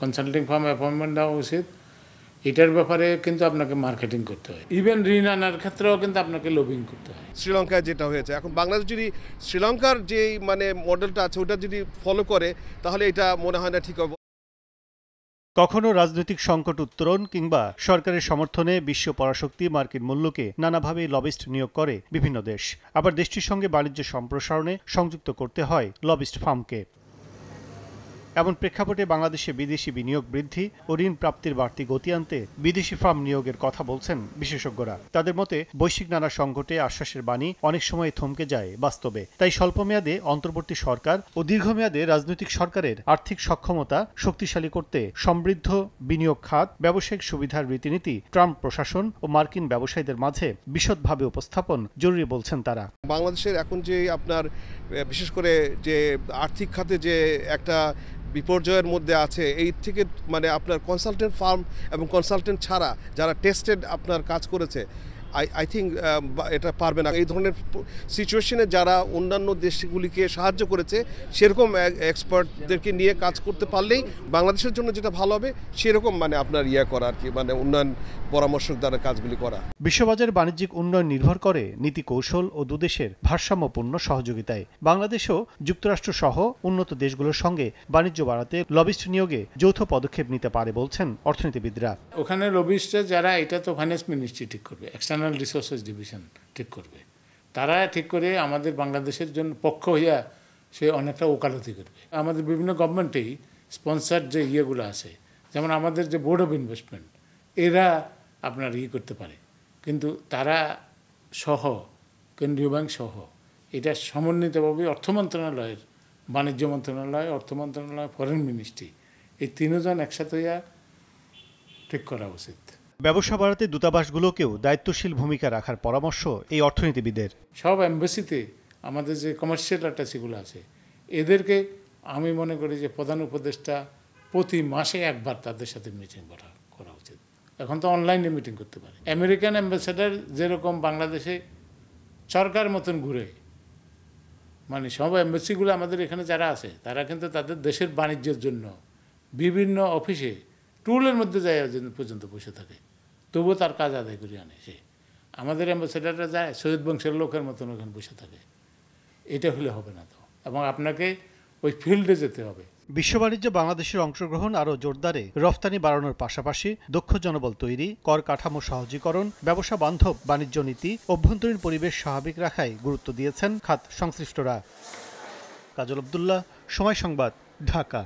Consulting farm appointment দেওয়া উচিত। এটার ব্যাপারে কিন্তু আপনাকে মার্কেটিং করতে হয়, ইভেন ঋণ আনার ক্ষেত্রেও কিন্তু আপনাকে লবিং করতে হয়। শ্রীলঙ্কায় যেটা হয়েছে, এখন বাংলাদেশ যদি শ্রীলঙ্কার যে মডেলটা আছে ওটা যদি ফলো করে তাহলে এটা মনে হয় না ঠিক হবে। কখনো রাজনৈতিক সংকট উত্তরণ কিংবা সরকারের সমর্থনে বিশ্ব পরাশক্তি মার্কিন মূল্যকে নানাভাবে লবিস্ট নিয়োগ করে বিভিন্ন দেশ। আবার দেশটির সঙ্গে বাণিজ্য সম্প্রসারণে সংযুক্ত করতে হয় লবিস্ট ফার্মকে। এমন প্রেক্ষাপটে বাংলাদেশে বিদেশি বিনিয়োগ বৃদ্ধি ও ঋণ প্রাপ্তির বাড়তি গতি আনতে বিদেশি ফার্ম নিয়োগের কথা বলছেন বিশেষজ্ঞরা। তাদের মতে বৈশ্বিক নানা সংকটে আশ্বাসের বাণী অনেক সময় থমকে যায় বাস্তবে। তাই স্বল্পমেয়াদে অন্তর্বর্তী সরকার ও দীর্ঘমেয়াদে রাজনৈতিক সরকারের আর্থিক সক্ষমতা শক্তিশালী করতে সমৃদ্ধ বিনিয়োগ খাত, ব্যবসায়িক সুবিধার রীতিনীতি ট্রাম্প প্রশাসন ও মার্কিন ব্যবসায়ীদের মাঝে বিশদভাবে উপস্থাপন জরুরি বলছেন তারা। বাংলাদেশের এখন যে আপনার বিশেষ করে যে আর্থিক খাতে যে একটা বিপর্যয়ের মধ্যে আছে, এই থেকে আপনার কনসালটেন্ট ফার্ম এবং কনসালটেন্ট ছাড়া যারা টেস্টেড আপনার কাজ করেছে, আই থিঙ্ক এটা পারবে না। এই ধরনের সিচুয়েশনে যারা অন্যান্য দেশগুলিকে সাহায্য করেছে সেরকম এক্সপার্টদেরকে নিয়ে কাজ করতে পারলেই বাংলাদেশের জন্য যেটা ভালো হবে সেরকম আপনার করা আর কি, উন্নয়ন পরামর্শক দ্বারা কাজগুলি করা। বিশ্ববাজার বাণিজ্যিক উন্নয়ন নির্ভর করে নীতি কৌশল ও দুদেশের ভারসাম্যপূর্ণ সহযোগিতায়। বাংলাদেশও যুক্তরাষ্ট্র সহ উন্নত দেশগুলোর সঙ্গে বাণিজ্য বাড়াতে লবিস্ট নিয়োগে যৌথ পদক্ষেপ নিতে পারে বলছেন অর্থনীতিবিদরা। ওখানে লবিস্ট যারা, এটা তো ফাইন্যান্স মিনিস্ট্রি ঠিক করবে, এক্সটার্নাল রিসোর্সেস ডিভিশন ঠিক করবে, তারা ঠিক করে আমাদের বাংলাদেশের জন্য পক্ষ হইয়া সে অনেকটা ওকালতি করবে। আমাদের বিভিন্ন গভর্নমেন্টেই স্পন্সার যে ইয়েগুলো আছে, যেমন আমাদের যে বোর্ড অফ ইনভেস্টমেন্ট, এরা আপনার করতে পারে, কিন্তু তারা সহ কেন্দ্রীয় ব্যাংক সহ এটা সমন্বিতভাবে অর্থ মন্ত্রণালয়ের, বাণিজ্য মন্ত্রণালয়, অর্থ মন্ত্রণালয়, ফরেন মিনিস্ট্রি, এই তিনজন একসাথে হইয়া ঠিক করা উচিত। ব্যবসা বাড়াতে দূতাবাসগুলোকেও দায়িত্বশীল ভূমিকা রাখার পরামর্শ এই অর্থনীতিবিদের। সব এম্বাসিতে আমাদের যে কমার্শিয়াল অ্যাটাচিগুলো আছে, এদেরকে আমি মনে করি যে প্রধান উপদেষ্টা প্রতি মাসে একবার তাদের সাথে মিটিং করা উচিত। এখন তো অনলাইনে মিটিং করতে পারে। আমেরিকান অ্যাম্বাসেডার যেরকম বাংলাদেশে সরকার মতন ঘুরে, সব এম্বাসিগুলো আমাদের এখানে যারা আছে তারা কিন্তু তাদের দেশের বাণিজ্যের জন্য বিভিন্ন অফিসে টুলের মধ্যে যায় পর্যন্ত বসে থাকে, তবুও তার কাজ আদায় করে আনে সে। আমাদের অ্যাম্বাসেডাররা যায় সৈয়দ বংশের লোকের মতন ওখানে বসে থাকে। এটা হলে হবে না তো, এবং আপনাকে ওই ফিল্ডে যেতে হবে। বিশ্ব বাণিজ্যে বাংলাদেশের অংশগ্রহণ আরও জোরদারে রফতানি বাড়ানোর পাশাপাশি দক্ষ জনবল তৈরি, কর কাঠামো সহজীকরণ, ব্যবসা বান্ধব বাণিজ্য নীতি, অভ্যন্তরীণ পরিবেশ স্বাভাবিক রাখায় গুরুত্ব দিয়েছেন খাত সংশ্লিষ্টরা। কাজল আব্দুল্লাহ, সময় সংবাদ, ঢাকা।